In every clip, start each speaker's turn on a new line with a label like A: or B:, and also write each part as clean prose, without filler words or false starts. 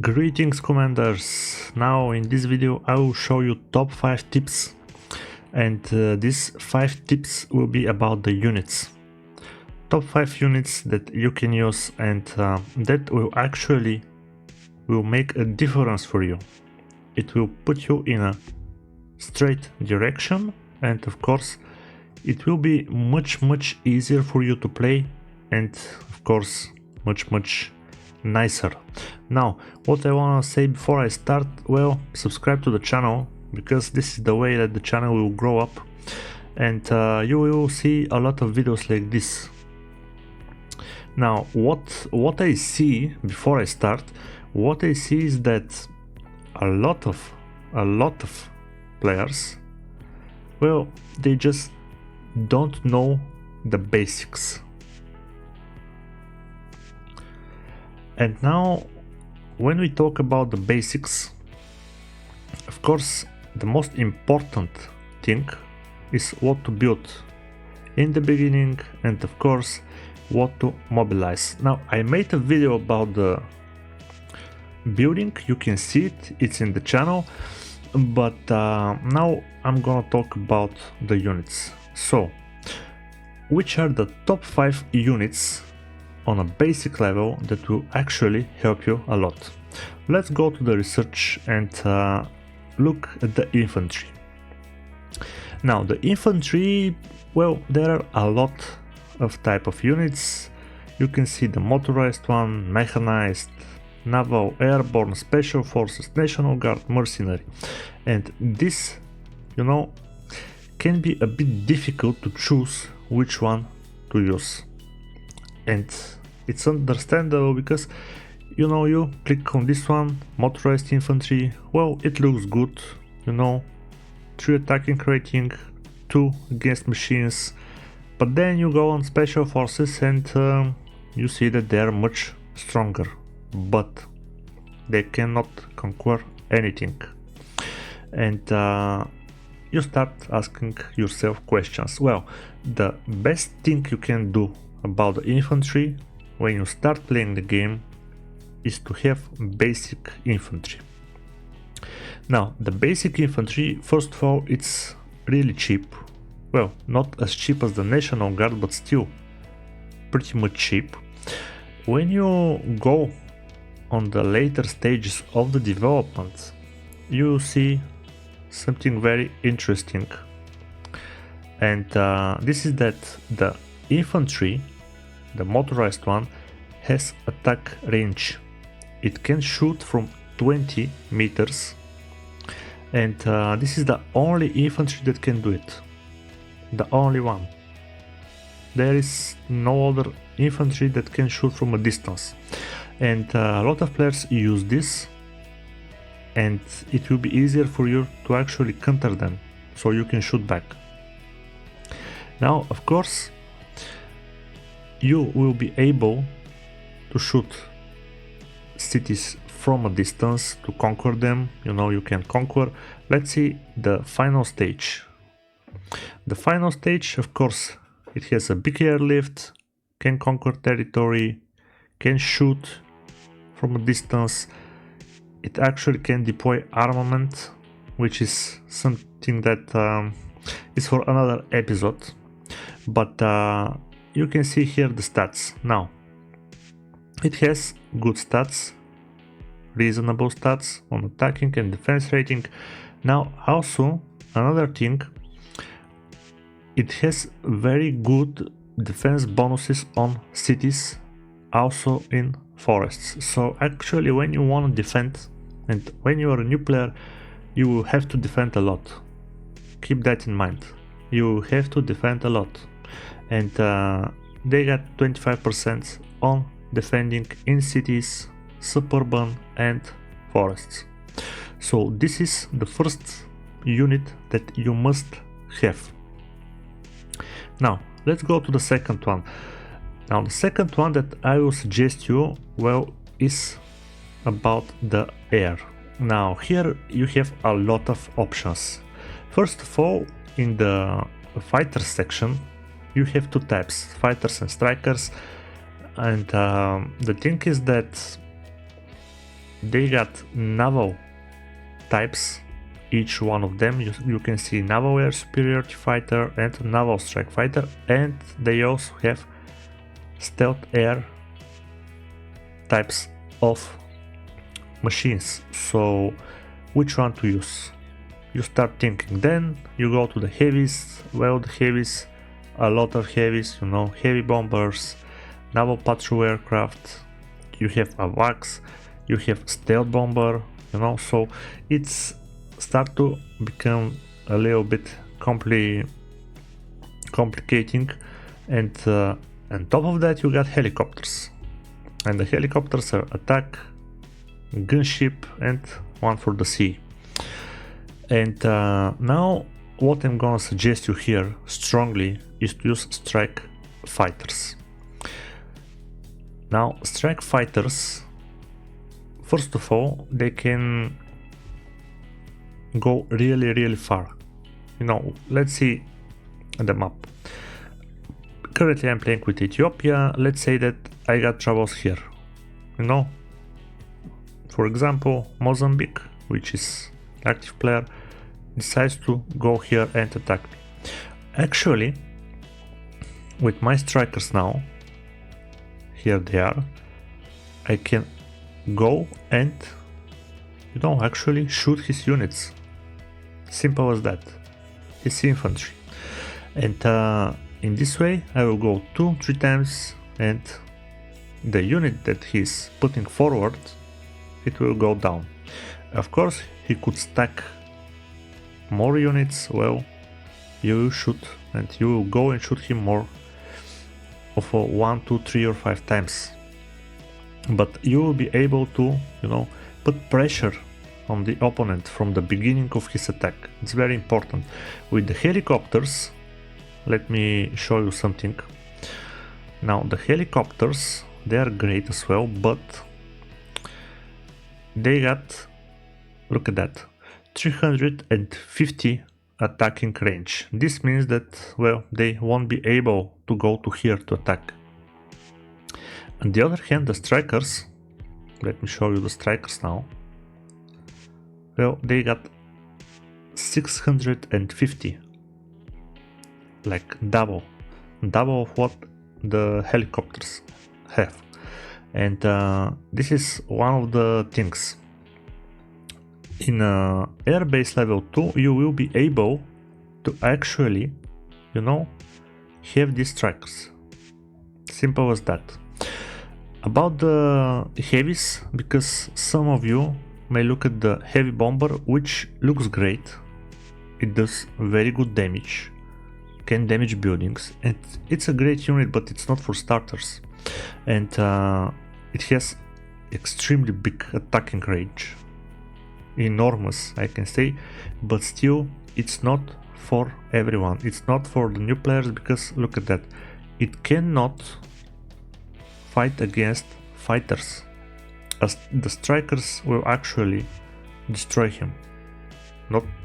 A: Greetings commanders! Now in this video I will show you top 5 tips, and these 5 tips will be about the units. Top 5 units that you can use, and that will actually make a difference for you. It will put you in a straight direction, and of course it will be much easier for you to play, and of course much nicer. Now, what I want to say before I start, well, subscribe to the channel, because this is the way that the channel will grow up, and you will see a lot of videos like this. Now, what I see before I start, what I see is that a lot of players, well, they just don't know the basics. And now, when we talk about the basics, of course, the most important thing is what to build in the beginning, and of course, what to mobilize. Now, I made a video about the building, you can see it, it's in the channel, but now I'm gonna talk about the units. So, which are the top 5 units on a basic level that will actually help you a lot? Let's go to the research and look at the infantry. Now, the infantry, well, there are a lot of type of units. You can see the motorized one, mechanized, naval, airborne, special forces, national guard, mercenary, and this, you know, can be a bit difficult to choose which one to use. And it's understandable, because you know, you click on this one, motorized infantry, well, it looks good, you know, 3 attacking rating, 2 against machines, but then you go on special forces and you see that they are much stronger, but they cannot conquer anything. And you start asking yourself questions. Well, the best thing you can do about the infantry when you start playing the game is to have basic infantry. Now, the basic infantry, first of all, it's really cheap. Well, not as cheap as the National Guard, but still pretty much cheap. When you go on the later stages of the development, you see something very interesting, and this is that the infantry, the motorized one, has attack range. It can shoot from 20 meters, and this is the only infantry that can do it. The only one. There is no other infantry that can shoot from a distance, and a lot of players use this, and it will be easier for you to actually counter them, so you can shoot back. Now, of course, you will be able to shoot cities from a distance, to conquer them, you know, you can conquer. Let's see the final stage. The final stage, of course, it has a big airlift, can conquer territory, can shoot from a distance. It actually can deploy armament, which is something that is for another episode. But you can see here the stats. Now, it has good stats, reasonable stats on attacking and defense rating. Now, also another thing, it has very good defense bonuses on cities, also in forests. So actually, when you want to defend, and when you are a new player, you will have to defend a lot. Keep that in mind. You have to defend a lot. And they got 25% on defending in cities, suburban and forests. So this is the first unit that you must have. Now, let's go to the second one. Now, the second one that I will suggest you, well, is about the air. Now, here you have a lot of options. First of all, in the fighter section, you have 2 types, fighters and strikers, and the thing is that they got naval types. Each one of them, you can see naval air superiority fighter and naval strike fighter, and they also have stealth air types of machines. So which one to use? You start thinking, then you go to the heavies. Well, the heavies, a lot of heavies, you know, heavy bombers, naval patrol aircraft, you have AWACS, you have stealth bomber, you know, so it's start to become a little bit complicating, and on top of that you got helicopters, and the helicopters are attack, gunship, and one for the sea. And now what I'm gonna suggest you here strongly is to use strike fighters. Now strike fighters, first of all, they can go really far. You know, let's see the map. Currently I'm playing with Ethiopia. Let's say that I got troubles here, you know, for example Mozambique, which is active player, decides to go here and attack me. Actually, with my strikers now, here they are, I can go and, you know, actually shoot his units. Simple as that. His infantry. And in this way I will go 2-3 times, and the unit that he's putting forward, it will go down. Of course he could stack more units. Well, you will shoot, and you will go and shoot him more of 1, 2, 3 or 5 times, but you will be able to, you know, put pressure on the opponent from the beginning of his attack. It's very important. With the helicopters, let me show you something. Now the helicopters, they are great as well, but they got, look at that, 350 attacking range. This means that, well, they won't be able to go to here to attack. On the other hand, the strikers, let me show you the strikers now. Well, they got 650, like double of what the helicopters have. And this is one of the things. In airbase level 2 you will be able to actually, you know, have these strikers. Simple as that. About the heavies, because some of you may look at the heavy bomber, which looks great, it does very good damage, can damage buildings, and it's a great unit, but it's not for starters, and it has extremely big attacking range, enormous I can say, but still it's not for everyone. It's not for the new players, because look at that, it cannot fight against fighters, as the strikers will actually destroy him.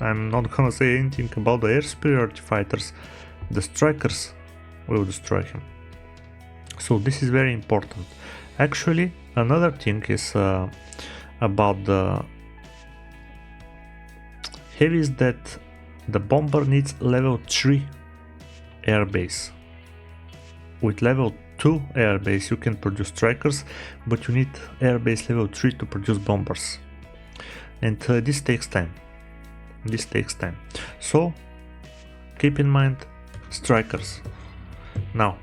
A: I'm not gonna say anything about the air superiority fighters, the strikers will destroy him. So this is very important. Actually, another thing is about the heavies, that the bomber needs level 3 airbase. With level 2 airbase you can produce strikers, but you need airbase level 3 to produce bombers, and this takes time. So keep in mind strikers. Now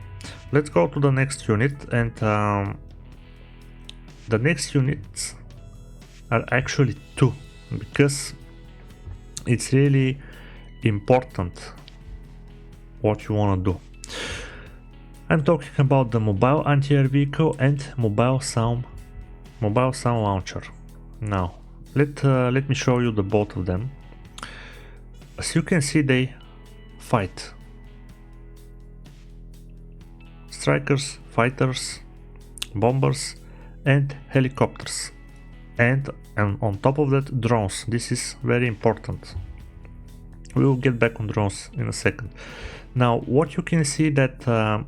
A: let's go to the next unit, and the next units are actually 2, because it's really important what you want to do. I'm talking about the mobile anti-air vehicle and mobile sound launcher. Now let me show you the both of them. As you can see, they fight. Strikers, fighters, bombers, and helicopters, and on top of that drones. This is very important. We will get back on drones in a second. Now, what you can see that the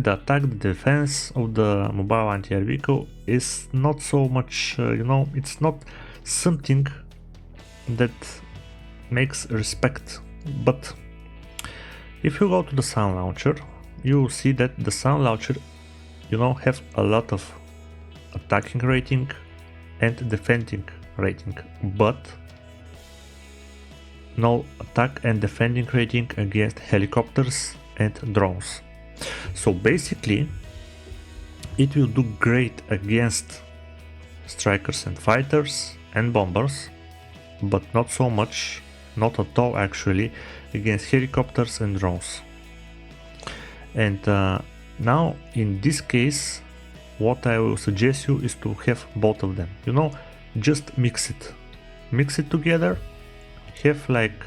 A: attack, the defense of the mobile anti-air vehicle is not so much, it's not something that makes respect. But if you go to the sound launcher, you will see that the sound launcher, have a lot of attacking rating and defending rating, but no attack and defending rating against helicopters and drones. So basically it will do great against strikers and fighters and bombers, but not so much, not at all actually, against helicopters and drones. And now in this case, what I will suggest you is to have both of them, just mix it together. Have like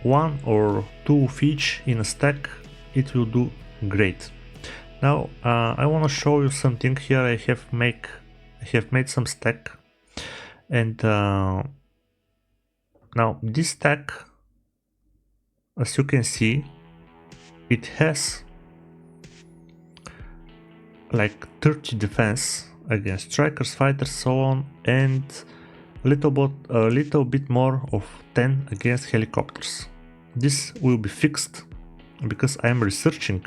A: one or two of each in a stack, it will do great. Now I want to show you something here. I have made some stack, and now this stack, as you can see, it has like 30 defense against strikers, fighters, so on, and a little bit more of 10 against helicopters. This will be fixed because I am researching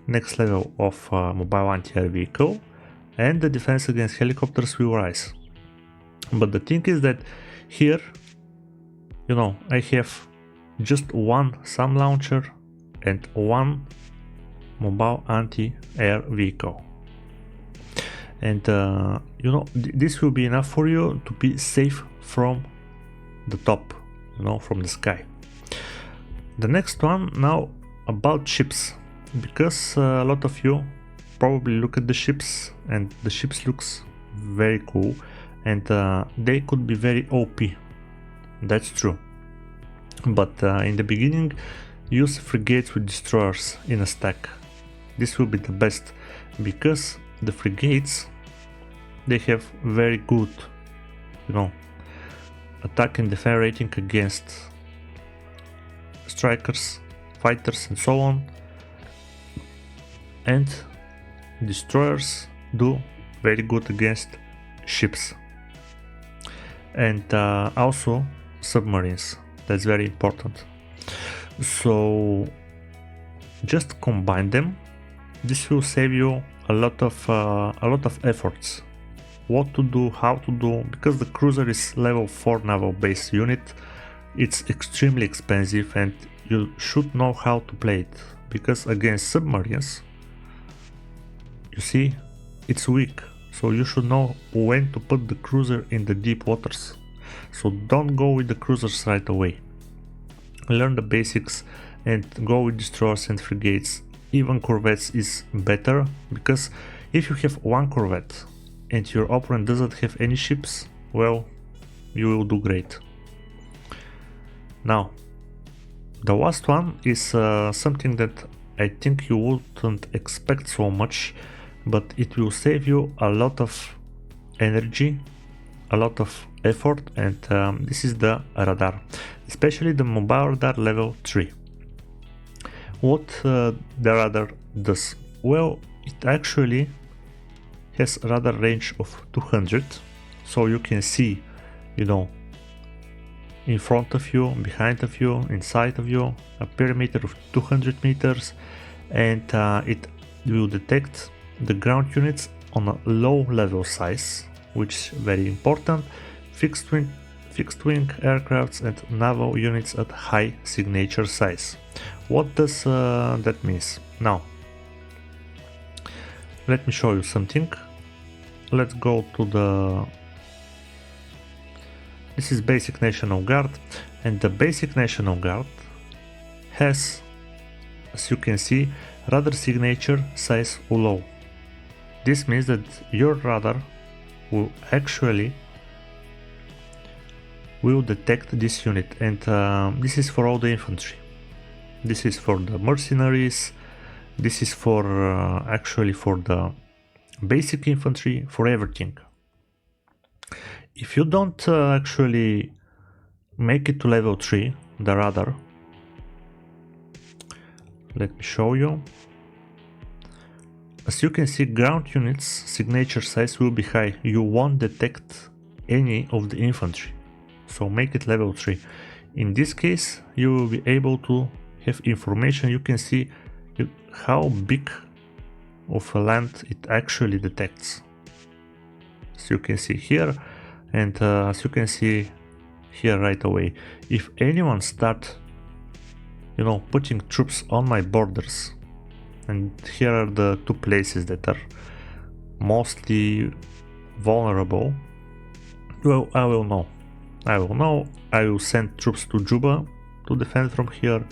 A: next level of mobile anti-air vehicle, and the defense against helicopters will rise. But the thing is that here, I have just one SAM launcher and one mobile anti-air vehicle. And this will be enough for you to be safe from the top, from the sky. The next one now about ships, because a lot of you probably look at the ships and the ships looks very cool, and they could be very OP. That's true. But in the beginning, use frigates with destroyers in a stack. This will be the best, because the frigates, they have very good, attack and defense rating against strikers, fighters, and so on. And destroyers do very good against ships. And also submarines. That's very important. So just combine them. This will save you a lot of efforts. What to do, how to do, because the cruiser is level 4 naval base unit. It's extremely expensive and you should know how to play it, because against submarines, you see, it's weak. So you should know when to put the cruiser in the deep waters. So don't go with the cruisers right away. Learn the basics and go with destroyers and frigates. Even corvettes is better, because if you have one corvette and your opponent doesn't have any ships, well, you will do great. Now, the last one is something that I think you wouldn't expect so much, but it will save you a lot of energy, a lot of effort, and this is the radar, especially the mobile radar level 3. What the radar does? Well, it actually has a radar range of 200, so you can see, in front of you, behind of you, inside of you, a perimeter of 200 meters, and it will detect the ground units on a low level size, which is very important, fixed wing aircrafts and naval units at high signature size. What does that mean? Now, let me show you something. Let's go to this is basic National Guard, and the basic National Guard has, as you can see, radar signature size low. This means that your radar will actually detect this unit, and this is for all the infantry. This is for the mercenaries. This is for actually for the basic infantry, for everything. If you don't actually make it to level 3, the radar. Let me show you. As you can see, ground units signature size will be high. You won't detect any of the infantry, so make it level 3. In this case, you will be able to have information. You can see how big of a land it actually detects, as you can see here, and as you can see here right away. If anyone start, putting troops on my borders, and here are the two places that are mostly vulnerable, well, I will know. I will send troops to Juba to defend from here,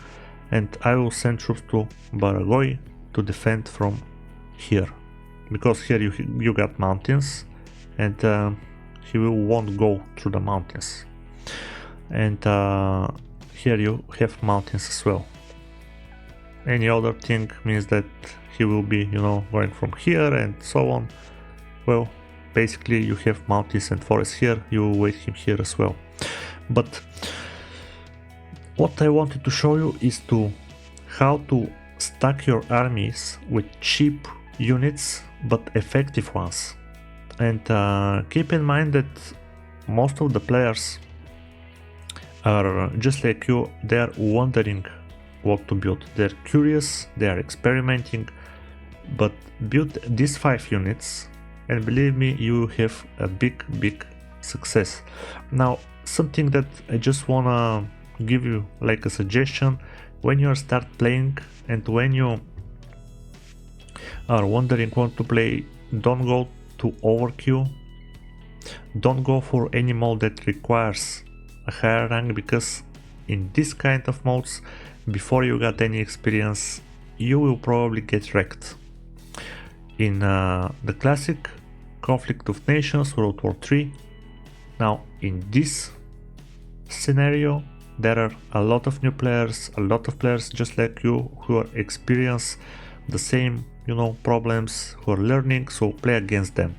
A: and I will send troops to Baragoy to defend from here, because here you got mountains, and he won't go through the mountains, and here you have mountains as well. Any other thing means that he will be, going from here and so on. Well, basically you have mountains and forests here, you will wait him here as well. But what I wanted to show you is how to stack your armies with cheap units but effective ones. And keep in mind that most of the players are just like you, they are wondering what to build. They're curious, they are experimenting, but build these 5 units and believe me, you have a big success. Now, something that I just wanna give you like a suggestion: when you start playing and when you are wondering what to play, don't go to overkill, don't go for any mode that requires a higher rank, because in this kind of modes, before you got any experience, you will probably get wrecked. In the classic Conflict of Nations, World War 3, now in this scenario, there are a lot of new players, a lot of players just like you who are experience the same, problems, who are learning, so play against them.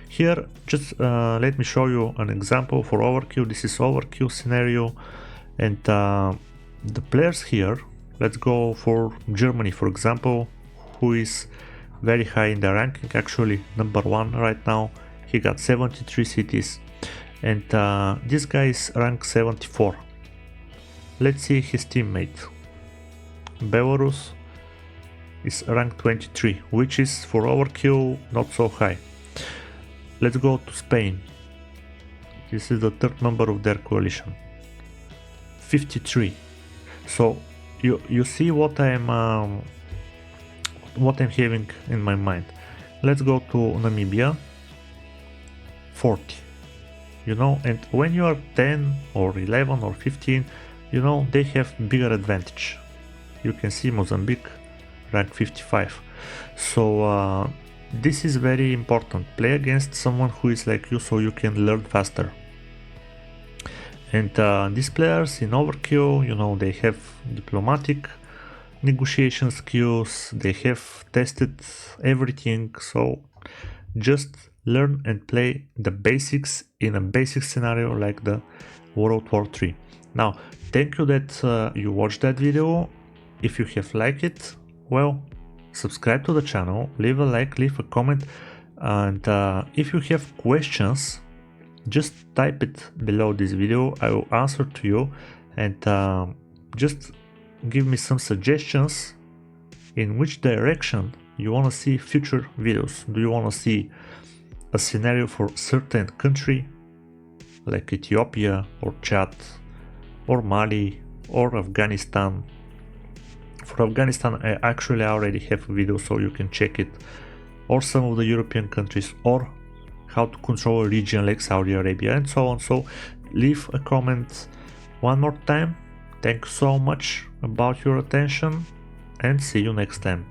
A: Here, just let me show you an example for overkill. This is overkill scenario, and the players here, let's go for Germany for example, who is very high in the ranking, actually number 1 right now. He got 73 cities, and this guy is rank 74. Let's see his teammate. Belarus is rank 23, which is for overkill not so high. Let's go to Spain. This is the 3rd member of their coalition, 53. So you see what I'm having in my mind. Let's go to Namibia, 40. And when you are 10 or 11 or 15, they have bigger advantage. You can see Mozambique rank 55. So this is very important. Play against someone who is like you, so you can learn faster. And these players in overkill, they have diplomatic negotiation skills, they have tested everything, so just learn and play the basics in a basic scenario like the World War 3. Now, thank you that you watched that video. If you have liked it, well, subscribe to the channel, leave a like, leave a comment, and if you have questions, just type it below this video. I will answer to you, and just give me some suggestions in which direction you want to see future videos. Do you want to see a scenario for certain country like Ethiopia or Chad or Mali or Afghanistan? For Afghanistan, I actually already have a video, so you can check it, or some of the European countries, or how to control a region like Saudi Arabia, and so on. So leave a comment. One more time, thank you so much about your attention, and see you next time.